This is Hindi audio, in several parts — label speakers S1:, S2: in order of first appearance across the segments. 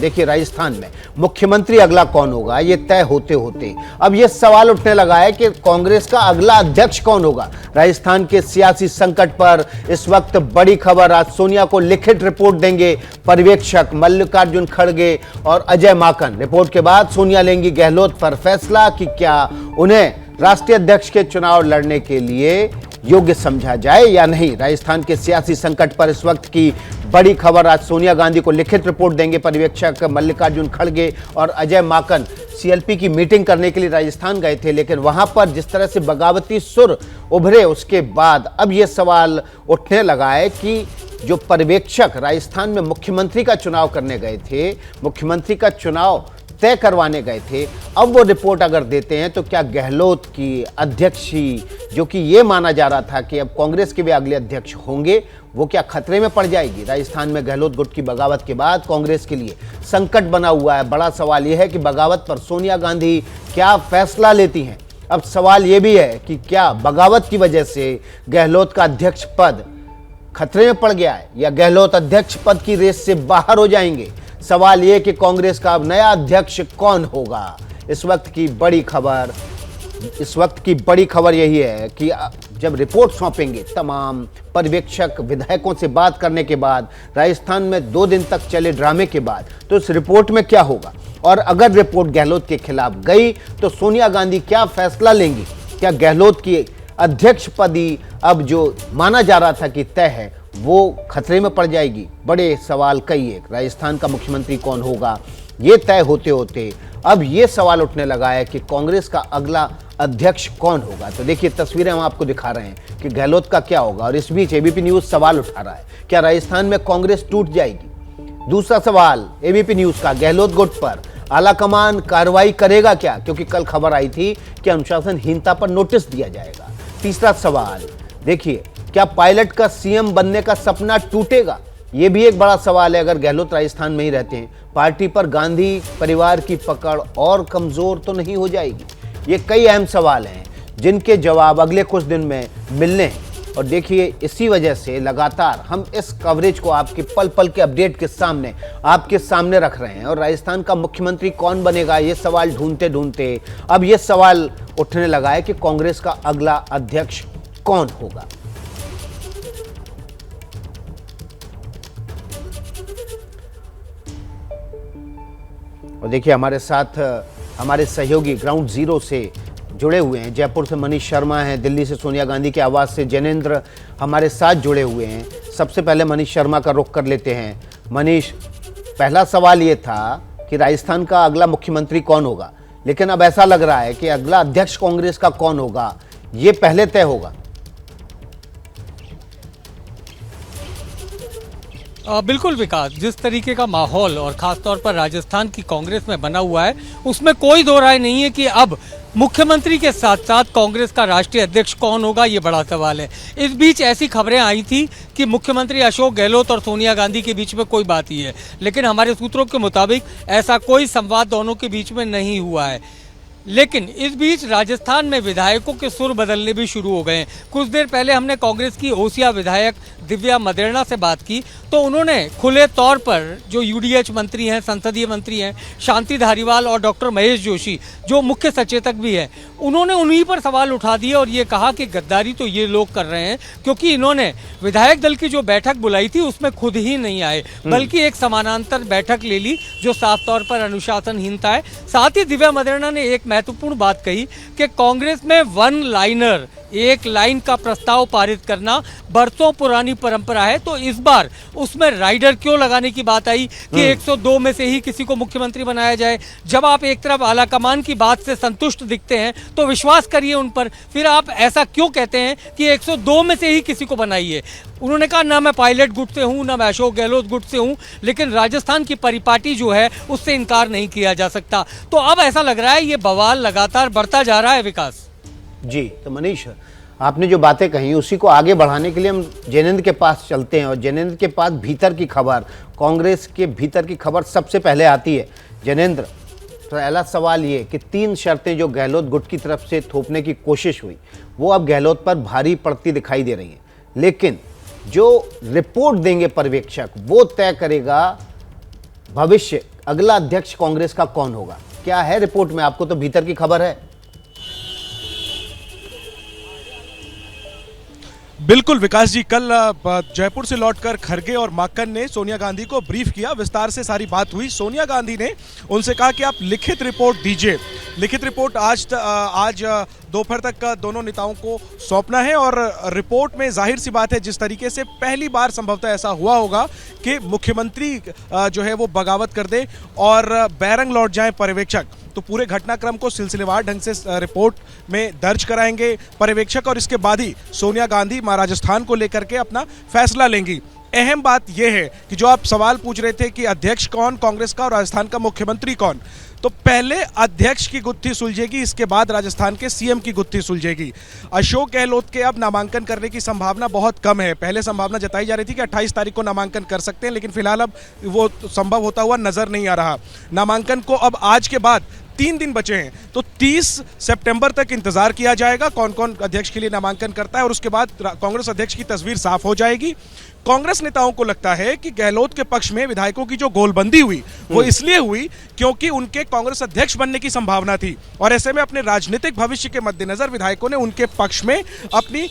S1: देखिए राजस्थान में मुख्यमंत्री अगला कौन होगा ये तय होते होते अब ये सवाल उठने लगा है कि कांग्रेस का अगला अध्यक्ष कौन होगा। राजस्थान के सियासी संकट पर इस वक्त बड़ी खबर, आज सोनिया को लिखित रिपोर्ट देंगे पर्यवेक्षक मल्लिकार्जुन खड़गे और अजय माकन। रिपोर्ट के बाद सोनिया लेंगी गहलोत पर फैसला कि क्या उन्हें राष्ट्रीय अध्यक्ष के चुनाव लड़ने के लिए योग्य समझा जाए या नहीं। राजस्थान के सियासी संकट पर इस वक्त की बड़ी खबर, आज सोनिया गांधी को लिखित रिपोर्ट देंगे पर्यवेक्षक मल्लिकार्जुन खड़गे और अजय माकन। सीएलपी की मीटिंग करने के लिए राजस्थान गए थे, लेकिन वहां पर जिस तरह से बगावती सुर उभरे उसके बाद अब यह सवाल उठने लगा है कि जो पर्यवेक्षक राजस्थान में मुख्यमंत्री का चुनाव करने गए थे, मुख्यमंत्री का चुनाव तय करवाने गए थे, अब वो रिपोर्ट अगर देते हैं तो क्या गहलोत की अध्यक्षी, जो कि ये माना जा रहा था कि अब कांग्रेस के भी अगले अध्यक्ष होंगे, वो क्या खतरे में पड़ जाएगी। राजस्थान में गहलोत गुट की बगावत के बाद कांग्रेस के लिए संकट बना हुआ है। बड़ा सवाल यह है कि बगावत पर सोनिया गांधी क्या फैसला लेती हैं। अब सवाल यह भी है कि क्या बगावत की वजह से गहलोत का अध्यक्ष पद खतरे में पड़ गया है या गहलोत अध्यक्ष पद की रेस से बाहर हो जाएंगे। सवाल यह कि कांग्रेस का अब नया अध्यक्ष कौन होगा। इस वक्त की बड़ी खबर यही है कि जब रिपोर्ट सौंपेंगे तमाम पर्यवेक्षक विधायकों से बात करने के बाद, राजस्थान में 2 दिन तक चले ड्रामे के बाद, तो इस रिपोर्ट में क्या होगा और अगर रिपोर्ट गहलोत के खिलाफ गई तो सोनिया गांधी क्या फैसला लेंगी। क्या गहलोत की अध्यक्ष पदी अब जो माना जा रहा था कि तय है वो खतरे में पड़ जाएगी। बड़े सवाल कई एक, राजस्थान का मुख्यमंत्री कौन होगा ये तय होते होते अब ये सवाल उठने लगा है कि कांग्रेस का अगला अध्यक्ष कौन होगा। तो देखिए तस्वीरें हम आपको दिखा रहे हैं कि गहलोत का क्या होगा। और इस बीच एबीपी न्यूज सवाल उठा रहा है, क्या राजस्थान में कांग्रेस टूट जाएगी। दूसरा सवाल एबीपी न्यूज का, गहलोत गुट पर आलाकमान कार्रवाई करेगा क्या, क्योंकि कल खबर आई थी कि अनुशासनहीनता पर नोटिस दिया जाएगा। तीसरा सवाल देखिए, क्या पायलट का सीएम बनने का सपना टूटेगा। यह भी एक बड़ा सवाल है। अगर गहलोत राजस्थान में ही रहते हैं, पार्टी पर गांधी परिवार की पकड़ और कमजोर तो नहीं हो जाएगी। ये कई अहम सवाल हैं जिनके जवाब अगले कुछ दिन में मिलने हैं। और देखिए इसी वजह से लगातार हम इस कवरेज को आपके पल पल के अपडेट के सामने आपके सामने रख रहे हैं। और राजस्थान का मुख्यमंत्री कौन बनेगा ये सवाल ढूंढते ढूंढते अब ये सवाल उठने लगा है कि कांग्रेस का अगला अध्यक्ष कौन होगा। और देखिए हमारे साथ हमारे सहयोगी ग्राउंड जीरो से जुड़े हुए हैं। जयपुर से मनीष शर्मा हैं, दिल्ली से सोनिया गांधी के आवास से जैनेंद्र हमारे साथ जुड़े हुए हैं। सबसे पहले मनीष शर्मा का रुख कर लेते हैं। मनीष, पहला सवाल ये था कि राजस्थान का अगला मुख्यमंत्री कौन होगा, लेकिन अब ऐसा लग रहा है कि अगला अध्यक्ष कांग्रेस का कौन होगा ये पहले तय होगा।
S2: बिल्कुल विकास, जिस तरीके का माहौल और खासतौर पर राजस्थान की कांग्रेस में बना हुआ है उसमें कोई दो राय नहीं है कि अब मुख्यमंत्री के साथ साथ कांग्रेस का राष्ट्रीय अध्यक्ष कौन होगा ये बड़ा सवाल है। इस बीच ऐसी खबरें आई थी कि मुख्यमंत्री अशोक गहलोत और सोनिया गांधी के बीच में कोई बात ही है, लेकिन हमारे सूत्रों के मुताबिक ऐसा कोई संवाद दोनों के बीच में नहीं हुआ है। लेकिन इस बीच राजस्थान में विधायकों के सुर बदलने भी शुरू हो गए हैं। कुछ देर पहले हमने कांग्रेस की ओसिया विधायक दिव्या मदेरणा से बात की तो उन्होंने खुले तौर पर जो यूडीएच मंत्री हैं, संसदीय मंत्री हैं शांति धारीवाल और डॉक्टर महेश जोशी जो मुख्य सचेतक भी हैं, उन्होंने उन्हीं पर सवाल उठा दिए और ये कहा कि गद्दारी तो ये लोग कर रहे हैं क्योंकि इन्होंने विधायक दल की जो बैठक बुलाई थी उसमें खुद ही नहीं आए, बल्कि एक समानांतर बैठक ले ली जो साफ तौर पर अनुशासनहीनता है। साथ ही दिव्या मदेरणा ने एक महत्वपूर्ण बात कही कि कांग्रेस में वन लाइनर, एक लाइन का प्रस्ताव पारित करना बरसों पुरानी परंपरा है, तो इस बार उसमें राइडर क्यों लगाने की बात आई कि 102 में से ही किसी को मुख्यमंत्री बनाया जाए। जब आप एक तरफ आलाकमान की बात से संतुष्ट दिखते हैं तो विश्वास करिए उन पर, फिर आप ऐसा क्यों कहते हैं कि 102 में से ही किसी को बनाइए। उन्होंने कहा ना मैं पायलट गुट से हूं ना मैं अशोक गहलोत गुट से हूं, लेकिन राजस्थान की परिपाटी जो है उससे इनकार नहीं किया जा सकता। तो अब ऐसा लग रहा है ये बवाल लगातार बढ़ता जा रहा है विकास
S1: जी। तो मनीष, आपने जो बातें कही उसी को आगे बढ़ाने के लिए हम जैनेंद्र के पास चलते हैं और जैनेंद्र के पास भीतर की खबर, कांग्रेस के भीतर की खबर सबसे पहले आती है। जैनेंद्र, पहला सवाल ये कि 3 शर्तें जो गहलोत गुट की तरफ से थोपने की कोशिश हुई वो अब गहलोत पर भारी पड़ती दिखाई दे रही हैं, लेकिन जो रिपोर्ट देंगे पर्यवेक्षक वो तय करेगा भविष्य अगला अध्यक्ष कांग्रेस का कौन होगा? क्या है रिपोर्ट में? आपको तो भीतर की खबर है।
S3: बिल्कुल विकास जी, कल जयपुर से लौटकर खरगे और माकन ने सोनिया गांधी को ब्रीफ किया, विस्तार से सारी बात हुई। सोनिया गांधी ने उनसे कहा कि आप लिखित रिपोर्ट दीजिए। लिखित रिपोर्ट आज दोपहर तक दोनों नेताओं को सौंपना है और रिपोर्ट में जाहिर सी बात है जिस तरीके से पहली बार संभवतः ऐसा हुआ होगा कि मुख्यमंत्री जो है वो बगावत कर दे और बैरंग लौट जाए पर्यवेक्षक, तो पूरे घटनाक्रम को सिलसिलेवार ढंग से रिपोर्ट में दर्ज कराएंगे पर्यवेक्षक और इसके बाद ही सोनिया गांधी राजस्थान को लेकर के अपना फैसला लेंगी। अहम बात यह है कि जो आप सवाल पूछ रहे थे कि अध्यक्ष कौन कांग्रेस का और राजस्थान का मुख्यमंत्री कौन, तो पहले अध्यक्ष की गुत्थी सुलझेगी, इसके बाद राजस्थान के सीएम की गुत्थी सुलझेगी। अशोक गहलोत के अब नामांकन करने की संभावना बहुत कम है। पहले संभावना जताई जा रही थी कि 28 तारीख को नामांकन कर सकते हैं, लेकिन फिलहाल अब वो संभव होता हुआ नजर नहीं आ रहा। नामांकन को अब आज के बाद 3 दिन बचे हैं, तो 30 सितंबर तक इंतजार किया जाएगा कौन कौन अध्यक्ष के लिए नामांकन करता है और उसके बाद कांग्रेस अध्यक्ष की तस्वीर साफ हो जाएगी। कांग्रेस नेताओं को लगता है कि गहलोत के पक्ष में विधायकों की जो गोलबंदी हुई वो इसलिए हुई क्योंकि उनके कांग्रेस अध्यक्ष बनने की संभावना थी और ऐसे में अपने राजनीतिक भविष्य के मद्देनजर विधायकों ने उनके पक्ष में अपने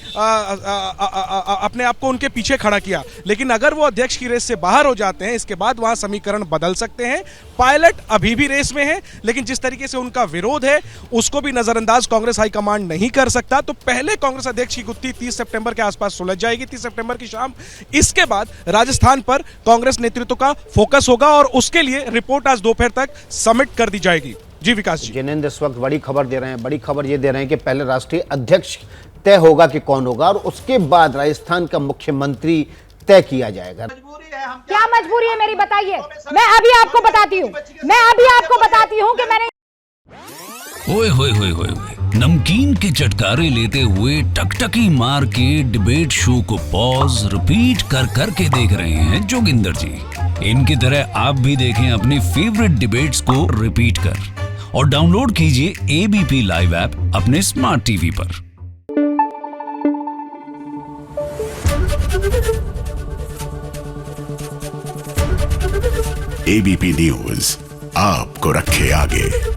S3: आप को उनके पीछे खड़ा किया। लेकिन अगर वो अध्यक्ष की रेस से बाहर हो जाते हैं, इसके बाद वहां समीकरण बदल सकते हैं। पायलट अभी भी रेस में है, लेकिन जिस तरीके से उनका विरोध है उसको भी नजरअंदाज कांग्रेस हाईकमांड नहीं कर सकता। तो पहले कांग्रेस अध्यक्ष की गुत्थी 30 सितंबर के आसपास सुलझ जाएगी, 30 सितंबर की शाम। इसके बाद राजस्थान पर कांग्रेस नेतृत्व का फोकस होगा और उसके लिए रिपोर्ट आज दोपहर तक सबमिट कर दी जाएगी। जी विकास जी।
S1: जिनेंद्र इस वक्त बड़ी खबर दे रहे हैं, बड़ी खबर ये दे रहे हैं कि पहले राष्ट्रीय अध्यक्ष तय होगा कि कौन होगा और उसके बाद राजस्थान का मुख्यमंत्री तय किया जाएगा।
S4: क्या मजबूरी है मेरी, बताइए। मैं अभी आपको बताती हूँ कि मैंने
S5: ओए होए होए होए नमकीन के चटकारे लेते हुए टकटकी मार के डिबेट शो को पॉज रिपीट कर करके देख रहे हैं जोगिंदर जी। इनकी तरह आप भी देखें अपनी फेवरेट डिबेट्स को रिपीट कर और डाउनलोड कीजिए एबीपी लाइव ऐप अपने स्मार्ट टीवी पर।
S6: एबीपी न्यूज आपको रखे आगे।